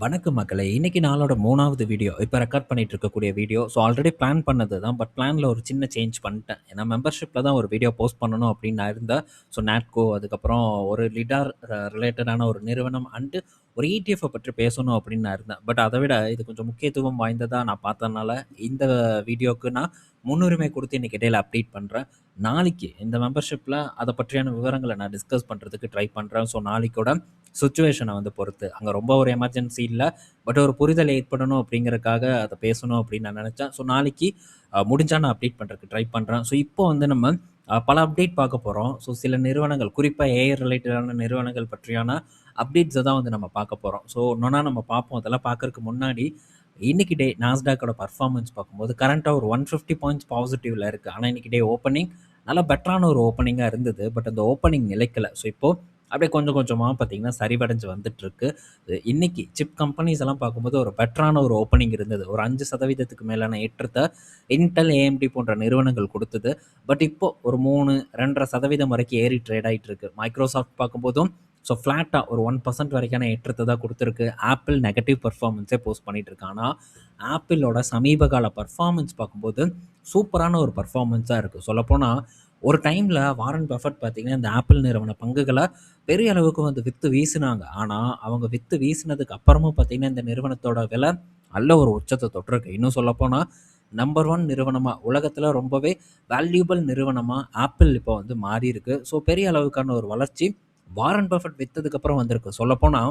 வணக்கம் மக்களே! இன்னைக்கு நாளோட 3வது வீடியோ. இப்ப ரெக்கார்ட் பண்ணிட்டு இருக்கக்கூடிய வீடியோ. ஸோ ஆல்ரெடி பிளான் பண்ணது தான். பட் பிளான்ல ஒரு சின்ன சேஞ்ச் பண்ணிட்டேன். ஏன்னா மெம்பர்ஷிப்ல தான் ஒரு வீடியோ போஸ்ட் பண்ணணும் அப்படின்னு நான் இருந்தேன். ஸோ நாட்கோ, அதுக்கப்புறம் ஒரு லிடார் ரிலேட்டடான ஒரு நிறுவனம் அண்டு ஒரு ETF பற்றி பேசணும் அப்படின்னு நான் இருந்தேன். பட் அதை விட இது கொஞ்சம் முக்கியத்துவம் வாய்ந்ததா நான் பார்த்ததுனால, இந்த வீடியோக்கு நான் முன்னுரிமை கொடுத்து இன்னைக்கு இடையில அப்டேட் பண்றேன். நாளைக்கு இந்த மெம்பர்ஷிப்ல அதை பற்றியான விவரங்கள நான் டிஸ்கஸ் பண்றதுக்கு ட்ரை பண்றேன். ஸோ நாளைக்கோட சிச்சுவேஷனை வந்து பொறுத்து. அங்க ரொம்ப ஒரு எமர்ஜென்சி இல்ல. பட் ஒரு புரிதல் ஏற்படணும் அப்படிங்கிறதுக்காக அத பேசணும் அப்படின்னு நான் நெனச்சேன். ஸோ நாளைக்கு முடிஞ்சா நான் அப்டேட் பண்றதுக்கு ட்ரை பண்றேன். ஸோ இப்போ வந்து நம்ம பல அப்டேட் பார்க்க போறோம். ஸோ சில நிறுவனங்கள் குறிப்பா ஏஐ ரிலேட்டடான நிறுவனங்கள் பற்றியான அப்டேட்ஸ தான் வந்து நம்ம பார்க்க போறோம். ஸோ ஒன்னொன்னா நம்ம பார்ப்போம். அதெல்லாம் பார்க்கறதுக்கு முன்னாடி இன்னைக்கு டே நாஸ்டாக்கோட பெர்ஃபார்மன்ஸ் பார்க்கும்போது கரண்ட்டா ஒரு 150 பாயிண்ட்ஸ் பாசிட்டிவ்ல இருக்கு. ஆனா இன்னைக்கு டே ஓப்பனிங் நல்லா பெட்டரான ஒரு ஓப்பனிங்கா இருந்தது. பட் அந்த ஓப்பனிங் நிலைக்கல. ஸோ இப்போ அப்படியே கொஞ்சம் கொஞ்சமா பார்த்தீங்கன்னா சரிவடைஞ்சு வந்துட்டுருக்கு. இன்னைக்கு சிப் கம்பெனிஸ் எல்லாம் பார்க்கும்போது ஒரு பெட்டரான ஒரு ஓப்பனிங் இருந்தது. ஒரு 5% மேலான ஏற்றத்த இன்டெல், ஏஎம்டி போன்ற நிறுவனங்கள் குடுத்தது. பட் இப்போ ஒரு 3, 2.5% வரைக்கும் ஏறி ட்ரேட் ஆயிட்டு இருக்கு. மைக்ரோசாஃப்ட் பார்க்கும்போதும் ஸோ ஃப்ளாட்டா ஒரு 1% வரைக்கான ஏற்றத்த தான் குடுத்துருக்கு. ஆப்பிள் நெகட்டிவ் பெர்ஃபார்மன்ஸே போஸ்ட் பண்ணிட்டு இருக்கு. ஆனா, ஆப்பிளோட சமீப கால பெர்ஃபார்மன்ஸ் பார்க்கும்போது சூப்பரான ஒரு பெர்ஃபார்மன்ஸா இருக்கு. சொல்லப்போனா ஒரு டைம்ல வாரன் பஃபெட் பார்த்தீங்கன்னா, இந்த ஆப்பிள் நிறுவன பங்குகள பெரிய அளவுக்கு வந்து வித்து வீசுனாங்க. ஆனா, அவங்க வித்து வீசினதுக்கு அப்புறமும் பார்த்தீங்கன்னா, இந்த நிறுவனத்தோட விலை நல்ல ஒரு உச்சத்த தொட்டிருக்கு. இன்னும் சொல்லப்போனா, நம்பர் 1 நிறுவனமா உலகத்தில ரொம்பவே வேல்யூபிள் நிறுவனமா ஆப்பிள் இப்போ வந்து மாறியிருக்கு. ஸோ பெரிய அளவுக்கான ஒரு வளர்ச்சி வாரன் பஃபெட் வித்ததுக்கு அப்புறம் வந்திருக்கு. சொல்லப்போனா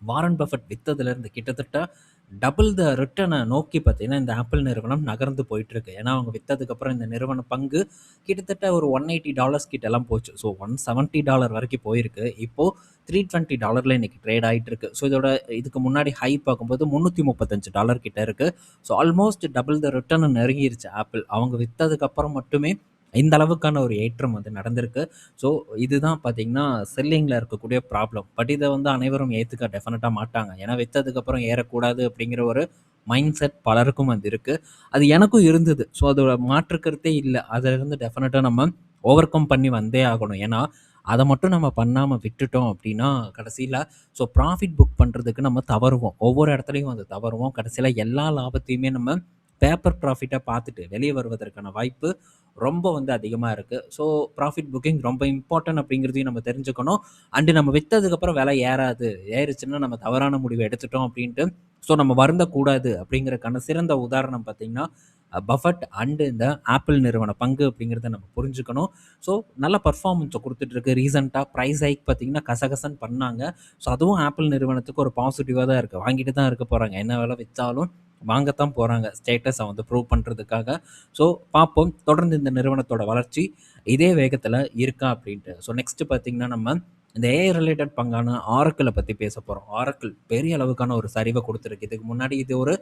வாரன் பஃபெட் வித்ததுலேருந்து கிட்டத்தட்ட டபுள் த ரிட்டர்னை நோக்கி பார்த்தீங்கன்னா இந்த ஆப்பிள் நிறுவனம் நகர்ந்து போயிட்டுருக்கு. ஏன்னா அவங்க வித்ததுக்கப்புறம் இந்த நிறுவன பங்கு கிட்டத்தட்ட ஒரு $180 கிட்ட எல்லாம் போச்சு. ஸோ $170 வரைக்கும் போயிருக்கு. இப்போ $320 இன்னைக்கு ட்ரேட் ஆயிட்டு இருக்கு. ஸோ இதோட இதுக்கு முன்னாடி ஹை பார்க்கும்போது $335 கிட்ட இருக்கு. So almost double the return நெருங்கிருச்சு ஆப்பிள். அவங்க வித்ததுக்கு அப்புறம் மட்டுமே இந்த அளவுக்கான ஒரு ஏற்றம் வந்து நடந்திருக்கு. ஸோ இதுதான் பார்த்தீங்கன்னா செல்லிங்கில் இருக்கக்கூடிய ப்ராப்ளம். பட் இதை வந்து அனைவரும் ஏற்றுக்க டெஃபினட்டாக மாட்டாங்க. ஏன்னா விற்றதுக்கப்புறம் ஏறக்கூடாது அப்படிங்கிற ஒரு மைண்ட் செட் பலருக்கும் வந்து இருக்குது. அது எனக்கும் இருந்தது. ஸோ அதோட மாற்று கருத்தே இல்லை. அதிலிருந்து டெஃபினட்டாக நம்ம ஓவர் கம் பண்ணி வந்தே ஆகணும். ஏன்னா அதை மட்டும் நம்ம பண்ணாமல் விட்டுட்டோம் அப்படின்னா கடைசியில் ஸோ ப்ராஃபிட் புக் பண்ணுறதுக்கு நம்ம தவறுவோம். ஒவ்வொரு இடத்துலையும் வந்து தவறுவோம். கடைசியில் எல்லா லாபத்தையுமே நம்ம பேப்பர் ப்ராஃபிட்டாக பார்த்துட்டு வெளியே வருவதற்கான வாய்ப்பு ரொம்ப வந்து அதிகமாக இருக்குது. ஸோ ப்ராஃபிட் புக்கிங் ரொம்ப இம்பார்ட்டன்ட் அப்படிங்கிறதையும் நம்ம தெரிஞ்சுக்கணும். அண்டு நம்ம விற்றதுக்கப்புறம் விலை ஏறாது, ஏறுச்சுன்னா நம்ம தவறான முடிவை எடுத்துட்டோம் அப்படின்ட்டு ஸோ நம்ம வருந்தக்கூடாது அப்படிங்கிறதுக்கான சிறந்த உதாரணம் பார்த்தீங்கன்னா பஃபட் அண்டு இந்த ஆப்பிள் நிறுவன பங்கு அப்படிங்கிறத நம்ம புரிஞ்சுக்கணும். ஸோ நல்ல பர்ஃபார்மன்ஸை கொடுத்துட்ருக்கு. ரீசெண்டாக ப்ரைஸ் ஹைக் பார்த்தீங்கன்னா கசகசன்னு பண்ணாங்க. ஸோ அதுவும் ஆப்பிள் நிறுவனத்துக்கு ஒரு பாசிட்டிவாக தான் இருக்குது. வாங்கிட்டு தான் இருக்க போகிறாங்க. என்ன விலை விற்றாலும் வாங்கத்தான் போகிறாங்க ஸ்டேட்டஸை வந்து ப்ரூவ் பண்ணுறதுக்காக. ஸோ பார்ப்போம் தொடர்ந்து இந்த நிறுவனத்தோட வளர்ச்சி இதே வேகத்தில் இருக்கா அப்படின்ட்டு. ஸோ நெக்ஸ்ட்டு பார்த்தீங்கன்னா நம்ம இந்த ஏஐ ரிலேட்டட் பங்கான ஆரக்கிளை பற்றி பேச போகிறோம். ஆரக்கிள் பெரிய அளவுக்கான ஒரு சரிவை கொடுத்துருக்கு. இதுக்கு முன்னாடி இது ஒரு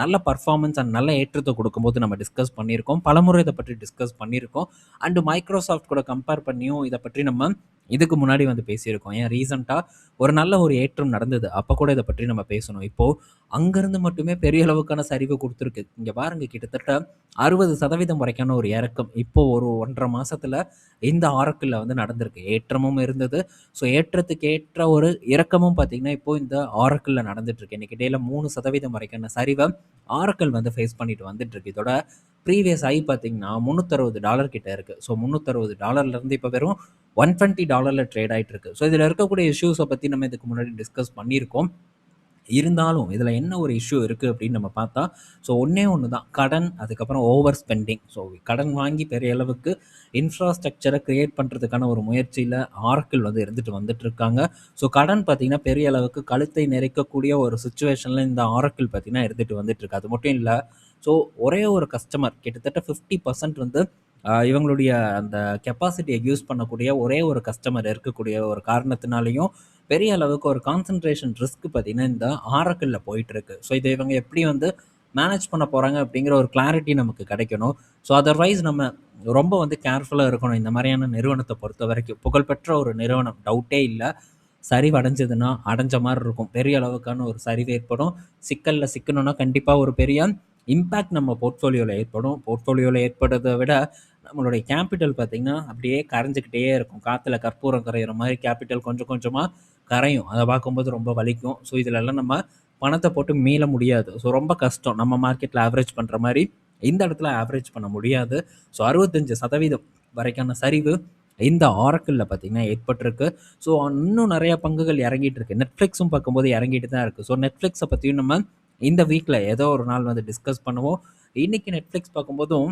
நல்ல பர்ஃபார்மன்ஸ் அண்ட் நல்ல ஏற்றத்தை கொடுக்கும்போது நம்ம டிஸ்கஸ் பண்ணியிருக்கோம். பலமுறை இதை பற்றி டிஸ்கஸ் பண்ணியிருக்கோம். அண்டு மைக்ரோசாஃப்ட் கூட கம்பேர் பண்ணியும் இதை பற்றி நம்ம இதுக்கு முன்னாடி வந்து பேசியிருக்கோம். ஏன் ரீசெண்டாக ஒரு நல்ல ஒரு ஏற்றம் நடந்தது. அப்போ கூட இதை பற்றி நம்ம பேசணும். இப்போது அங்கேருந்து மட்டுமே பெரிய அளவுக்கான சரிவு கொடுத்துருக்கு. இங்கே பாருங்க கிட்டத்தட்ட 60% வரைக்கான ஒரு இறக்கம் இப்போ ஒரு 1.5 மாசத்துல இந்த ஆரக்கிளில் வந்து நடந்திருக்கு. ஏற்றமும் இருந்தது. ஸோ ஏற்றத்துக்கு ஏற்ற ஒரு இறக்கமும் பார்த்தீங்கன்னா இப்போ இந்த ஆரக்கிளில் நடந்துட்டு இருக்கு. இன்னைக்கு இடையில 3% வரைக்கான சரிவை ஆரக்கிள் வந்து ஃபேஸ் பண்ணிட்டு வந்துட்டு இருக்கு. இதோட ப்ரீவியஸ் ஹை பார்த்தீங்கன்னா $360 கிட்ட இருக்கு. ஸோ $360 இப்போ வெறும் $120 ட்ரேட் ஆயிட்டு இருக்கு. ஸோ இதில் இருக்கக்கூடிய இஷ்யூஸை பற்றி நம்ம இதுக்கு முன்னாடி டிஸ்கஸ் பண்ணியிருக்கோம். இருந்தாலும் இதில் என்ன ஒரு இஷ்யூ இருக்குது அப்படின்னு நம்ம பார்த்தா ஸோ ஒன்றே ஒன்று தான் கடன், அதுக்கப்புறம் ஓவர் ஸ்பெண்டிங். ஸோ கடன் வாங்கி பெரிய அளவுக்கு இன்ஃப்ராஸ்ட்ரக்சரை கிரியேட் பண்ணுறதுக்கான ஒரு முயற்சியில் ஆரக்கிள் வந்து இருந்துட்டு வந்துட்டு இருக்காங்க. ஸோ கடன் பார்த்திங்கன்னா பெரிய அளவுக்கு கழுத்தை நெரிக்கக்கூடிய ஒரு சுச்சுவேஷனில் இந்த ஆரக்கிள் பார்த்திங்கன்னா இருந்துட்டு வந்துட்டு இருக்கு. அது மட்டும் இல்லை. ஸோ ஒரே ஒரு கஸ்டமர் கிட்டத்தட்ட 50% வந்து இவங்களுடைய அந்த கெப்பாசிட்டியை யூஸ் பண்ணக்கூடிய ஒரே ஒரு கஸ்டமர் இருக்கக்கூடிய ஒரு காரணத்தினாலையும் பெரிய அளவுக்கு ஒரு கான்சன்ட்ரேஷன் ரிஸ்க் பார்த்தீங்கன்னா இந்த ஆரக்கிளில் போயிட்டுருக்கு. ஸோ இதை இவங்க எப்படி வந்து மேனேஜ் பண்ண போகிறாங்க அப்படிங்கிற ஒரு கிளாரிட்டி நமக்கு கிடைக்கணும். ஸோ அதர்வைஸ் நம்ம ரொம்ப வந்து கேர்ஃபுல்லாக இருக்கணும். இந்த மாதிரியான நிறுவனத்தை பொறுத்த வரைக்கும் புகழ்பெற்ற ஒரு நிறுவனம் டவுட்டே இல்லை. சரிவு அடைஞ்சதுன்னா அடைஞ்ச மாதிரி இருக்கும். பெரிய அளவுக்கான ஒரு சரிவு ஏற்படும். சிக்கலில் சிக்கணும்னா கண்டிப்பாக ஒரு பெரிய இம்பேக்ட் நம்ம போர்ட்ஃபோலியோவில் ஏற்படும். போர்ட்ஃபோலியோவில் ஏற்படுறதை விட நம்மளுடைய கேபிட்டல் பார்த்திங்கன்னா அப்படியே கரைஞ்சிக்கிட்டே இருக்கும். காற்றுல கற்பூரம் கரையிற மாதிரி கேபிட்டல் கொஞ்சம் கொஞ்சமாக கரையும். அதை பார்க்கும்போது ரொம்ப வலிக்கும். ஸோ இதிலெல்லாம் நம்ம பணத்தை போட்டு மீள முடியாது. ஸோ ரொம்ப கஷ்டம். நம்ம மார்க்கெட்டில் ஆவரேஜ் பண்ணுற மாதிரி இந்த இடத்துல ஆவரேஜ் பண்ண முடியாது. ஸோ 65% வரைக்கான சரிவு இந்த ஆரக்கிளில் பார்த்தீங்கன்னா ஏற்பட்டிருக்கு. ஸோ இன்னும் நிறைய பங்குகள் இறங்கிட்டு இருக்கு. நெட்ஃப்ளிக்ஸும் பார்க்கும்போது இறங்கிட்டு தான் இருக்குது. ஸோ நெட்ஃப்ளிக்ஸை பற்றியும் நம்ம இந்த வீக்கில் ஏதோ ஒரு நாள் வந்து டிஸ்கஸ் பண்ணுவோம். இன்னைக்கு நெட்ஃப்ளிக்ஸ் பார்க்கும்போதும்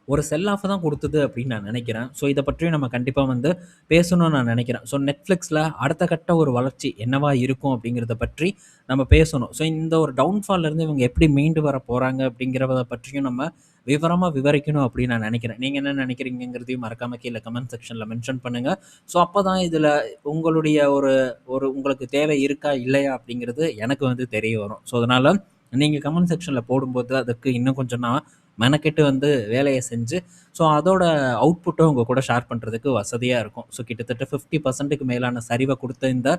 ஒரு செல் ஆஃப் தான் கொடுத்தது அப்படின்னு நான் நினைக்கிறேன். ஸோ இதை பற்றியும் நம்ம கண்டிப்பாக வந்து பேசணும்னு நான் நினைக்கிறேன். ஸோ நெட்ஃப்ளிக்ஸில் அடுத்த கட்ட ஒரு வளர்ச்சி என்னவா இருக்கும் அப்படிங்கிறத பற்றி நம்ம பேசணும். ஸோ இந்த ஒரு டவுன்ஃபால்லேருந்து இவங்க எப்படி மீண்டு வர போகிறாங்க அப்படிங்கிறத பற்றியும் நம்ம விவரமாக விவரிக்கணும் அப்படின்னு நான் நினைக்கிறேன். நீங்கள் என்ன நினைக்கிறீங்கிறதையும் மறக்காமல் கீழே கமெண்ட் செக்ஷனில் மென்ஷன் பண்ணுங்கள். ஸோ அப்போ தான் இதில் உங்களுடைய ஒரு ஒரு உங்களுக்கு தேவை இருக்கா இல்லையா அப்படிங்கிறது எனக்கு வந்து தெரிய வரும். ஸோ அதனால் நீங்கள் கமெண்ட் செக்ஷனில் போடும்போது அதுக்கு இன்னும் கொஞ்சம் நான் மெனக்கெட்டு வந்து வேலையை செஞ்சு ஸோ அதோட அவுட்புட்டும் உங்கள் கூட ஷேர் பண்ணுறதுக்கு வசதியாக இருக்கும். ஸோ கிட்டத்தட்ட 50%க்கு மேலான சரிவை கொடுத்த இந்த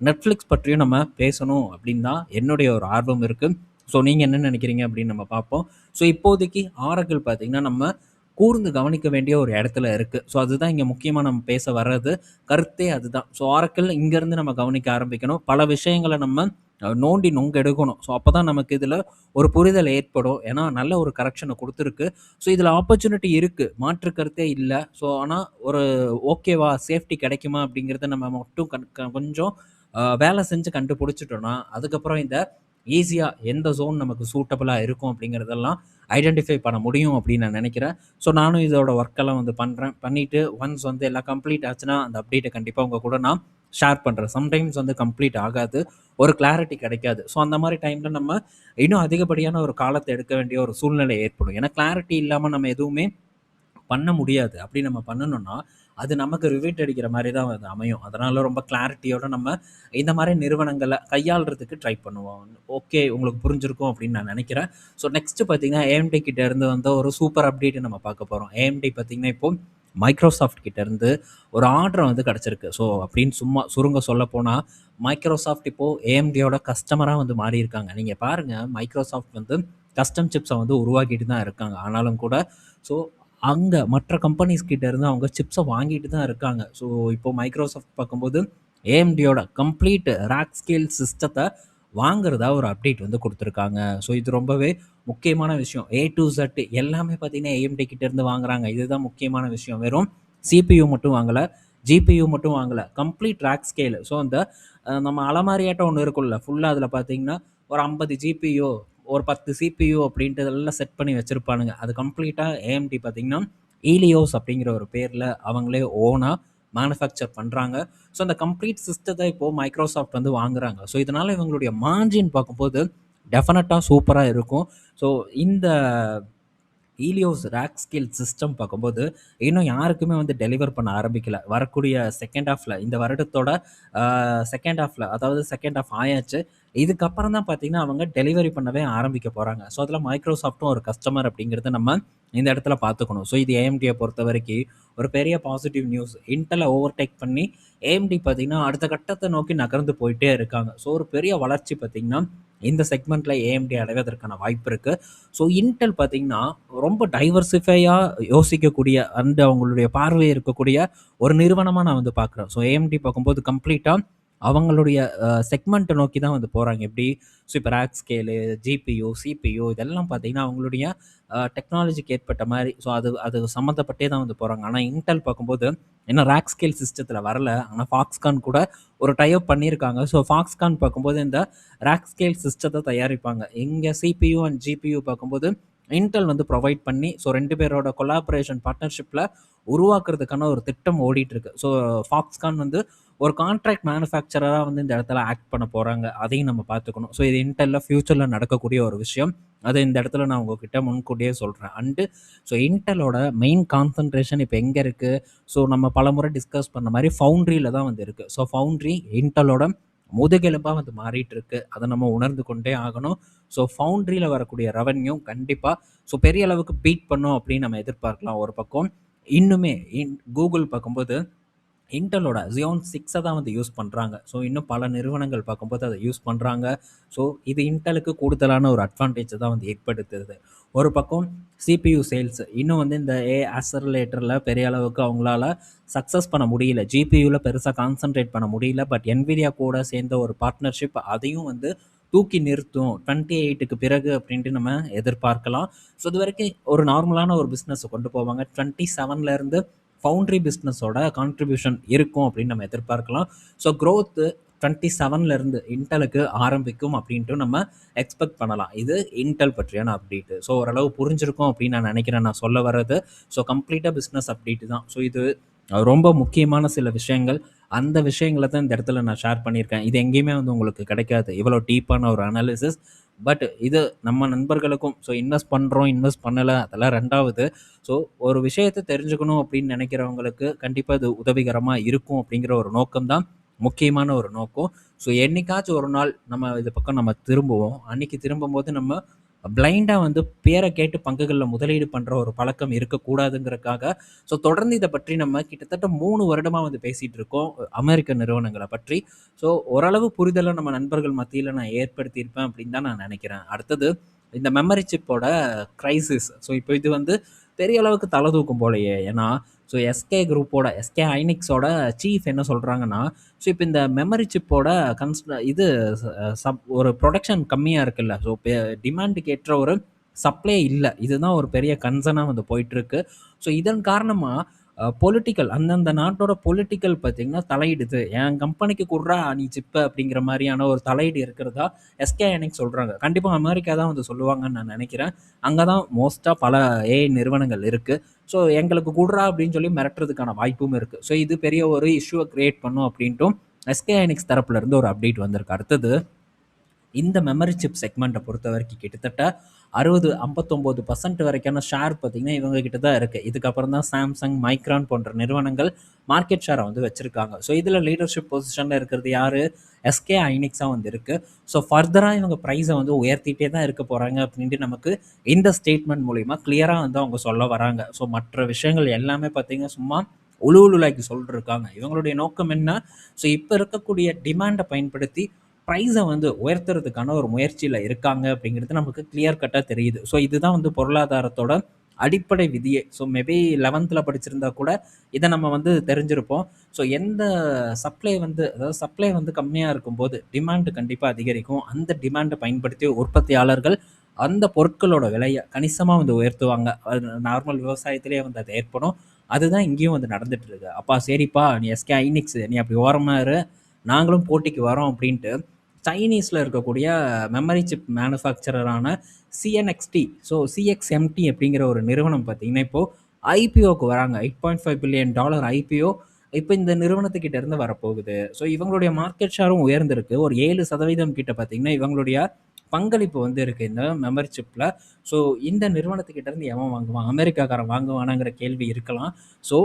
நெட்ஃப்ளிக்ஸ் பற்றியும் நம்ம பேசணும் அப்படின்னு தான் என்னுடைய ஒரு ஆர்வம் இருக்குது. ஸோ நீங்கள் என்ன நினைக்கிறீங்க அப்படின்னு நம்ம பார்ப்போம். ஸோ இப்போதைக்கு ஆரக்கிள் பார்த்திங்கன்னா நம்ம கூர்ந்து கவனிக்க வேண்டிய ஒரு இடத்துல இருக்குது. ஸோ அதுதான் இங்கே முக்கியமாக நம்ம பேச வர்றது. கருத்தே அதுதான். ஸோ ஆரக்கிள் இங்கேருந்து நம்ம கவனிக்க ஆரம்பிக்கணும். பல விஷயங்களை நம்ம நோண்டி நொங்க எடுக்கணும். ஸோ அப்போ தான் நமக்கு இதில் ஒரு புரிதல் ஏற்படும். ஏன்னா நல்ல ஒரு கரெக்ஷனை கொடுத்துருக்கு. ஸோ இதில் ஆப்பர்ச்சுனிட்டி இருக்குது, மாற்று கருத்தே இல்லை. ஸோ ஆனால் ஒரு ஓகேவா சேஃப்டி கிடைக்குமா அப்படிங்கிறத நம்ம மட்டும் கொஞ்சம் வேலை செஞ்சு கண்டுபிடிச்சிட்டோன்னா அதுக்கப்புறம் இந்த ஈஸியாக எந்த ஜோன் நமக்கு சூட்டபுளாக இருக்கும் அப்படிங்கிறதெல்லாம் ஐடென்டிஃபை பண்ண முடியும் அப்படின்னு நான் நினைக்கிறேன். ஸோ நானும் இதோட ஒர்க்கெல்லாம் வந்து பண்ணிவிட்டு ஒன்ஸ் வந்து எல்லாம் கம்ப்ளீட் ஆச்சுன்னா அந்த அப்டேட்டை கண்டிப்பாக உங்கள் கூட நான் ஷேர் பண்ணுறேன். சம்டைம்ஸ் வந்து கம்ப்ளீட் ஆகாது, ஒரு கிளாரிட்டி கிடைக்காது. ஸோ அந்த மாதிரி டைமில் நம்ம இன்னும் அதிகப்படியான ஒரு காலத்தை எடுக்க வேண்டிய ஒரு சூழ்நிலை ஏற்படும். ஏன்னா கிளாரிட்டி இல்லாமல் நம்ம எதுவுமே பண்ண முடியாது. அப்படி நம்ம பண்ணணும்னா அது நமக்கு ரிவீட் அடிக்கிற மாதிரி தான் அது அமையும். அதனால ரொம்ப கிளாரிட்டியோட நம்ம இந்த மாதிரி நிறுவனங்களை கையாளுறதுக்கு ட்ரை பண்ணுவோம். ஓகே, உங்களுக்கு புரிஞ்சிருக்கும் அப்படின்னு நான் நினைக்கிறேன். ஸோ நெக்ஸ்ட் பார்த்தீங்கன்னா ஏஎம்டி கிட்ட இருந்து வந்து ஒரு சூப்பர் அப்டேட் நம்ம பார்க்க போகிறோம். ஏஎம்டி பார்த்தீங்கன்னா இப்போ மைக்ரோசாஃப்ட் கிட்ட இருந்து ஒரு ஆர்டர் வந்து கிடச்சிருக்கு. ஸோ அப்படின்னு சும்மா சுருங்க சொல்ல போனால் மைக்ரோசாஃப்ட் இப்போது ஏஎம்டியோட கஸ்டமராக வந்து மாறி இருக்காங்க. நீங்கள் பாருங்கள், மைக்ரோசாஃப்ட் வந்து கஸ்டம் சிப்ஸை வந்து உருவாக்கிட்டு தான் இருக்காங்க. ஆனாலும் கூட ஸோ அங்கே மற்ற கம்பெனிஸ் கிட்ட இருந்து அவங்க சிப்ஸை வாங்கிட்டு தான் இருக்காங்க. ஸோ இப்போது மைக்ரோசாஃப்ட் பார்க்கும்போது ஏஎம்டியோட கம்ப்ளீட் ரேக் ஸ்கேல் சிஸ்டத்தை வாங்குறதா ஒரு அப்டேட் வந்து கொடுத்துருக்காங்க. ஸோ இது ரொம்பவே முக்கியமான விஷயம். A to Z எல்லாமே பார்த்தீங்கன்னா ஏஎம்டி கிட்ட இருந்து வாங்குறாங்க. இதுதான் முக்கியமான விஷயம். வெறும் சிபியு மட்டும் வாங்கலை, ஜிபியு மட்டும் வாங்கலை, கம்ப்ளீட் ரேக் ஸ்கேலு. ஸோ அந்த நம்ம அலமாரியாட்டம் ஒன்று இருக்குல்ல, ஃபுல்லாக அதில் பார்த்தீங்கன்னா ஒரு 50 ஜிபியோ ஒரு 10 சிபியு அப்படின்ட்டு இதெல்லாம் செட் பண்ணி வச்சுருப்பானுங்க. அது கம்ப்ளீட்டாக ஏஎம்டி பார்த்தீங்கன்னா ஈலியோஸ் அப்படிங்கிற ஒரு பேரில் அவங்களே ஓனாக மேனுஃபேக்சர் பண்ணுறாங்க. ஸோ அந்த கம்ப்ளீட் சிஸ்டத்தை இப்போது மைக்ரோசாஃப்ட் வந்து வாங்குறாங்க. ஸோ இதனால் இவங்களுடைய மார்ஜின் பார்க்கும்போது டெஃபினட்டாக சூப்பராக இருக்கும். ஸோ இந்த ஈலியோஸ் ரேக் ஸ்கேல் சிஸ்டம் பார்க்கும்போது இன்னும் யாருக்குமே வந்து டெலிவர் பண்ண ஆரம்பிக்கல. வரக்கூடிய செகண்ட் ஹாஃபில், இந்த வருடத்தோட செகண்ட் ஹாஃபில், அதாவது செகண்ட் ஹாஃப் ஆயாச்சு. இதுக்கப்புறம் தான் பார்த்தீங்கன்னா அவங்க டெலிவரி பண்ணவே ஆரம்பிக்க போகிறாங்க. ஸோ அதில் மைக்ரோசாஃப்ட்டும் ஒரு கஸ்டமர் அப்படிங்கிறத நம்ம இந்த இடத்துல பார்த்துக்கணும். ஸோ இது ஏஎம்டியை பொறுத்த வரைக்கும் ஒரு பெரிய பாசிட்டிவ் நியூஸ். இன்டெலை ஓவர்டேக் பண்ணி ஏஎம்டி பார்த்தீங்கன்னா அடுத்த கட்டத்தை நோக்கி நகர்ந்து போயிட்டே இருக்காங்க. ஸோ ஒரு பெரிய வளர்ச்சி பார்த்தீங்கன்னா இந்த செக்மெண்ட்டில் ஏஎம்டி அடைவதற்கான வாய்ப்பு இருக்குது. ஸோ இன்டெல் பார்த்தீங்கன்னா ரொம்ப டைவர்சிஃபையாக யோசிக்கக்கூடிய அந்த அவங்களுடைய பார்வை இருக்கக்கூடிய ஒரு நிறுவனமாக நான் வந்து பார்க்குறேன். ஸோ ஏஎம்டி பார்க்கும்போது கம்ப்ளீட்டாக அவங்களுடைய செக்மெண்ட்டை நோக்கி தான் வந்து போகிறாங்க. எப்படி ஸோ இப்போ ரேக் ஸ்கேலு, ஜிபியு, சிபியு இதெல்லாம் பார்த்தீங்கன்னா அவங்களுடைய டெக்னாலஜிக்கு ஏற்பட்ட மாதிரி ஸோ அது சம்மந்தப்பட்டே தான் வந்து போகிறாங்க. ஆனால் இன்டெல் பார்க்கும்போது இன்னும் ரேக் ஸ்கேல் சிஸ்டத்தில் வரல. ஆனால் ஃபாக்ஸ்கான் கூட ஒரு டைப் பண்ணியிருக்காங்க. ஸோ ஃபாக்ஸ்கான் பார்க்கும்போது இந்த ரேக் ஸ்கேல் சிஸ்டத்தை தயாரிப்பாங்க. இங்கே சிபியு அண்ட் ஜிபியு பார்க்கும்போது இன்டெல் வந்து ப்ரொவைட் பண்ணி ஸோ 2 பேரோட கொலாபரேஷன் பார்ட்னர்ஷிப்பில் உருவாக்குறதுக்கான ஒரு திட்டம் ஓடிட்டுருக்கு. ஸோ ஃபாக்ஸ்கான் வந்து ஒரு கான்ட்ராக்ட் மேனுஃபேக்சராக வந்து இந்த இடத்துல ஆக்ட் பண்ண போகிறாங்க. அதையும் நம்ம பார்த்துக்கணும். ஸோ இது இன்டெல்லில் ஃப்யூச்சரில் நடக்கக்கூடிய ஒரு விஷயம். அதை இந்த இடத்துல நான் உங்ககிட்ட முன்கூட்டியே சொல்கிறேன். அண்டு ஸோ இன்டெலோட மெயின் கான்சன்ட்ரேஷன் இப்போ எங்கே இருக்குது? ஸோ நம்ம பலமுறை டிஸ்கஸ் பண்ண மாதிரி ஃபவுண்ட்ரியில் தான் வந்து இருக்குது. ஸோ ஃபவுண்ட்ரி இன்டெலோட முதுகெலும்பாக வந்து மாறிட்டு இருக்கு. அதை நம்ம உணர்ந்து கொண்டே ஆகணும். ஸோ ஃபவுண்ட்ரியில் வரக்கூடிய ரெவன்யூ கண்டிப்பாக ஸோ பெரிய அளவுக்கு பீட் பண்ணும் அப்படின்னு நம்ம எதிர்பார்க்கலாம். ஒரு பக்கம் இன்னுமே கூகுள் பார்க்கும்போது இன்டெலோட Xeon 6 தான் வந்து யூஸ் பண்ணுறாங்க. ஸோ இன்னும் பல நிறுவனங்கள் பார்க்கும்போது அதை யூஸ் பண்ணுறாங்க. ஸோ இது இன்டெலுக்கு கூடுதலான ஒரு அட்வான்டேஜை தான் வந்து ஏற்படுத்துது. ஒரு பக்கம் சிபியு சேல்ஸ் இன்னும் வந்து இந்த ஆக்சலரேட்டரில் பெரிய அளவுக்கு அவங்களால சக்ஸஸ் பண்ண முடியல. ஜிபியூவில் பெருசாக கான்சன்ட்ரேட் பண்ண முடியல. பட் என்விடியா கூட சேர்ந்த ஒரு பார்ட்னர்ஷிப் அதையும் வந்து தூக்கி நிறுத்தும் 28க்கு பிறகு அப்படின்ட்டு நம்ம எதிர்பார்க்கலாம். ஸோ இது வரைக்கும் ஒரு நார்மலான ஒரு பிஸ்னஸை கொண்டு போவாங்க. 27லேருந்து ஃபவுண்ட்ரி பிஸ்னஸோட கான்ட்ரிபியூஷன் இருக்கும் அப்படின்னு நம்ம எதிர்பார்க்கலாம். ஸோ க்ரோத்து 27லேருந்து இன்டெலுக்கு ஆரம்பிக்கும் அப்படின்ட்டு நம்ம எக்ஸ்பெக்ட் பண்ணலாம். இது இன்டெல் பற்றியான அப்டேட்டு. ஸோ ஓரளவு புரிஞ்சிருக்கும் அப்படின்னு நான் நினைக்கிறேன் நான் சொல்ல வர்றது. ஸோ கம்ப்ளீட்டாக பிஸ்னஸ் அப்டேட்டு தான். ஸோ இது ரொம்ப முக்கியமான சில விஷயங்கள். அந்த விஷயங்கள தான் இந்த இடத்துல நான் ஷேர் பண்ணியிருக்கேன். இது எங்கேயுமே வந்து உங்களுக்கு கிடைக்காது. இவ்வளோ டீப்பான ஒரு அனாலிசிஸ். பட் இது நம்ம நண்பர்களுக்கும் ஸோ இன்வெஸ்ட் பண்ணுறோம், இன்வெஸ்ட் பண்ணலை அதெல்லாம் 2வது. ஸோ ஒரு விஷயத்த தெரிஞ்சுக்கணும் அப்படின்னு நினைக்கிறவங்களுக்கு கண்டிப்பாக இது உதவிகரமாக இருக்கும் அப்படிங்கிற ஒரு நோக்கம் தான் முக்கியமான ஒரு நோக்கம். ஸோ என்னைக்காச்சும் ஒரு நாள் நம்ம இது பக்கம் நம்ம திரும்புவோம். அன்னைக்கு திரும்பும்போது நம்ம பிளைண்டாக வந்து பேரை கேட்டு பங்குகளில் முதலீடு பண்ணுற ஒரு பழக்கம் இருக்கக்கூடாதுங்கிறதுக்காக ஸோ தொடர்ந்து இதை பற்றி நம்ம கிட்டத்தட்ட 3 வருடமாக வந்து பேசிகிட்டு இருக்கோம் அமெரிக்க நிறுவனங்களை பற்றி. ஸோ ஓரளவு புரிதலை நம்ம நண்பர்கள் மத்தியில் நான் ஏற்படுத்தியிருப்பேன் அப்படின்னு தான் நான் நினைக்கிறேன். அடுத்தது இந்த மெமரி சிப்போட கிரைசிஸ். ஸோ இப்போ இது வந்து பெரிய அளவுக்கு தலை தூக்கும் போலையே. ஏன்னா ஸோ எஸ்கே ஹைனிக்ஸோட சீஃப் என்ன சொல்கிறாங்கன்னா, ஸோ இப்போ இந்த மெமரி சிப்போட இது ஒரு ப்ரொடக்ஷன் கம்மியாக இருக்குல்ல. ஸோ டிமாண்டுக்கு ஏற்ற ஒரு சப்ளை இல்லை. இதுதான் ஒரு பெரிய கன்சர்னாக வந்து போயிட்டுருக்கு. ஸோ இதன் காரணமாக பொலிட்டிக்கல் அந்தந்த நாட்டோட பொலிட்டிக்கல் பார்த்தீங்கன்னா தலையிடுது. என் கம்பெனிக்கு குட்றா நீ சிப்ப அப்படிங்கிற மாதிரியான ஒரு தலையீடு இருக்கிறதா எஸ்கே ஹைனிக்ஸ் சொல்கிறாங்க. கண்டிப்பாக அமெரிக்கா தான் வந்து சொல்லுவாங்கன்னு நான் நினைக்கிறேன். அங்கே தான் மோஸ்ட்டாக பல ஏஐ நிறுவனங்கள் இருக்குது. ஸோ எங்களுக்கு குட்றா அப்படின்னு சொல்லி மிரட்டுறதுக்கான வாய்ப்பும் இருக்குது. ஸோ இது பெரிய ஒரு இஷ்யூவை கிரியேட் பண்ணும் அப்படின்ட்டும் எஸ்கே ஹைனிக்ஸ் தரப்புல இருந்து ஒரு அப்டேட் வந்திருக்கு. அடுத்தது இந்த மெமரி சிப் செக்மெண்ட்டை பொறுத்த வரைக்கும் கிட்டத்தட்ட 59% வரைக்கான ஷேர் பார்த்தீங்கன்னா இவங்க கிட்ட தான் இருக்குது. இதுக்கப்புறம் தான் சாம்சங், மைக்ரான் போன்ற நிறுவனங்கள் மார்க்கெட் ஷேரை வந்து வச்சுருக்காங்க. ஸோ இதில் லீடர்ஷிப் பொசிஷனில் இருக்கிறது யார்? எஸ்கே ஹைனிக்ஸாக வந்து இருக்குது. ஸோ ஃபர்தராக இவங்க ப்ரைஸை வந்து உயர்த்திட்டே தான் இருக்க போகிறாங்க அப்படின்ட்டு நமக்கு இந்த ஸ்டேட்மெண்ட் மூலிமா கிளியராக வந்து அவங்க சொல்ல வராங்க. ஸோ மற்ற விஷயங்கள் எல்லாமே பார்த்தீங்கன்னா சும்மா உழுவுலாக்கி சொல்லிருக்காங்க. இவங்களுடைய நோக்கம் என்ன? ஸோ இப்போ இருக்கக்கூடிய டிமாண்டை பயன்படுத்தி ப்ரைஸை வந்து உயர்த்துறதுக்கான ஒரு முயற்சியில் இருக்காங்க அப்படிங்கிறது நமக்கு கிளியர் கட்டாக தெரியுது. ஸோ இதுதான் வந்து பொருளாதாரத்தோட அடிப்படை விதியே. ஸோ மேபி 11th படிச்சிருந்தா கூட இதை நம்ம வந்து தெரிஞ்சிருப்போம். ஸோ எந்த சப்ளை வந்து கம்மியாக இருக்கும்போது டிமாண்டு கண்டிப்பாக அதிகரிக்கும். அந்த டிமாண்டை பயன்படுத்தி உற்பத்தியாளர்கள் அந்த பொருட்களோட விலையை கணிசமாக வந்து உயர்த்துவாங்க. அது நார்மல் விவசாயத்திலே வந்து அது ஏற்படும். அதுதான் இங்கேயும் வந்து நடந்துட்டு இருக்கு. அப்பா சரிப்பா நீ எஸ்கே ஹைனிக்ஸ் நீ அப்படி ஓரமாக இரு, நாங்களும் போட்டிக்கு வரோம் அப்படின்ட்டு சைனீஸில் இருக்கக்கூடிய மெமரி சிப் மேனுஃபேக்சரரான சிஎன்எக்ஸ்டி சிஎக்ஸ்எம்டி அப்படிங்கிற ஒரு நிறுவனம் பார்த்தீங்கன்னா இப்போது ஐபிஓக்கு வராங்க. $8.5 பில்லியன் ஐபிஓ இப்போ இந்த நிறுவனத்துக்கிட்ட இருந்து வரப்போகுது. ஸோ இவங்களுடைய மார்க்கெட் ஷேரும் உயர்ந்திருக்கு. ஒரு 7% கிட்ட பார்த்தீங்கன்னா இவங்களுடைய பங்களிப்பு வந்து இருக்குது இந்த மெமரி சிப்பில். ஸோ இந்த நிறுவனத்துக்கிட்ட இருந்து எவன் வாங்குவான்? அமெரிக்காக்காரன் வாங்குவானாங்கிற கேள்வி இருக்கலாம். ஸோ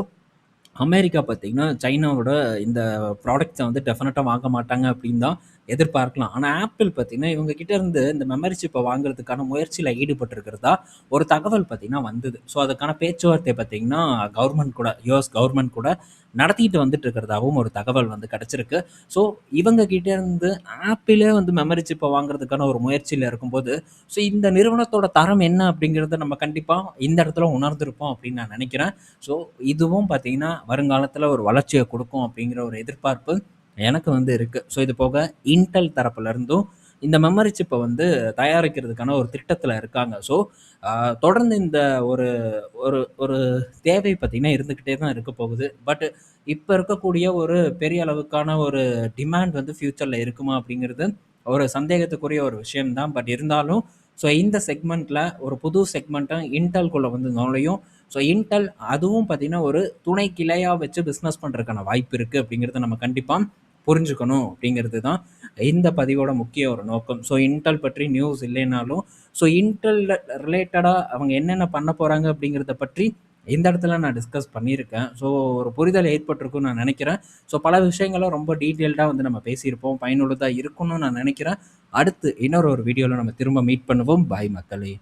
அமெரிக்கா பார்த்தீங்கன்னா சைனாவோட இந்த ப்ராடக்ட்ஸை வந்து டெஃபினட்டாக வாங்க மாட்டாங்க அப்படின்னு தான் எதிர்பார்க்கலாம். ஆனால் ஆப்பிள் பார்த்தீங்கன்னா இவங்க கிட்ட இருந்து இந்த மெமரி சிப்பை வாங்குறதுக்கான முயற்சியில் ஈடுபட்டிருக்கிறதா ஒரு தகவல் பார்த்தீங்கன்னா வந்தது. ஸோ அதுக்கான பேச்சுவார்த்தை பார்த்தீங்கன்னா யுஎஸ் கவர்மெண்ட் கூட நடத்திட்டு வந்துட்டு இருக்கிறதாகவும் ஒரு தகவல் வந்து கிடச்சிருக்கு. ஸோ இவங்க கிட்ட இருந்து ஆப்பிளே வந்து மெமரி சிப்பை வாங்குறதுக்கான ஒரு முயற்சியில் இருக்கும்போது ஸோ இந்த நிறுவனத்தோட தரம் என்ன அப்படிங்கிறத நம்ம கண்டிப்பாக இந்த இடத்துல உணர்ந்திருப்போம் அப்படின்னு நான் நினைக்கிறேன். ஸோ இதுவும் பார்த்தீங்கன்னா வருங்காலத்தில் ஒரு வளர்ச்சியை கொடுக்கும் அப்படிங்கிற ஒரு எதிர்பார்ப்பு எனக்கு வந்து இருக்குது. ஸோ இது போக இன்டெல் தரப்புலேருந்தும் இந்த மெமரி சிப்பை வந்து தயாரிக்கிறதுக்கான ஒரு திட்டத்தில் இருக்காங்க. ஸோ தொடர்ந்து இந்த ஒரு ஒரு ஒரு தேவை பார்த்திங்கன்னா இருந்துக்கிட்டே தான் இருக்க போகுது. பட் இப்போ இருக்கக்கூடிய ஒரு பெரிய அளவுக்கான ஒரு டிமாண்ட் வந்து ஃப்யூச்சரில் இருக்குமா அப்படிங்கிறது ஒரு சந்தேகத்துக்குரிய ஒரு விஷயம்தான். பட் இருந்தாலும் ஸோ இந்த செக்மெண்ட்டில் ஒரு புது செக்மெண்ட்டை இன்டெல்குள்ளே வந்து நுழையும். ஸோ இன்டெல் அதுவும் பார்த்திங்கன்னா ஒரு துணை கிளையாக வச்சு பிஸ்னஸ் பண்ணுறதுக்கான வாய்ப்பு இருக்குது அப்படிங்கிறத நம்ம கண்டிப்பாக புரிஞ்சுக்கணும் அப்படிங்கிறது தான் இந்த பதிவோட முக்கிய ஒரு நோக்கம். ஸோ இன்டெல் பற்றி நியூஸ் இல்லைனாலும் ஸோ இன்டெல் ரிலேட்டடாக அவங்க என்னென்ன பண்ண போகிறாங்க அப்படிங்கிறத பற்றி இந்த இடத்துல நான் டிஸ்கஸ் பண்ணியிருக்கேன். ஸோ ஒரு புரிதல் ஏற்பட்டிருக்குன்னு நான் நினைக்கிறேன். ஸோ பல விஷயங்களும் ரொம்ப டீட்டெயில்டாக வந்து நம்ம பேசியிருப்போம். பயனுள்ளதாக இருக்கும்னு நான் நினைக்கிறேன். அடுத்து இன்னொரு வீடியோவில் நம்ம திரும்ப மீட் பண்ணுவோம். பாய் மக்களே.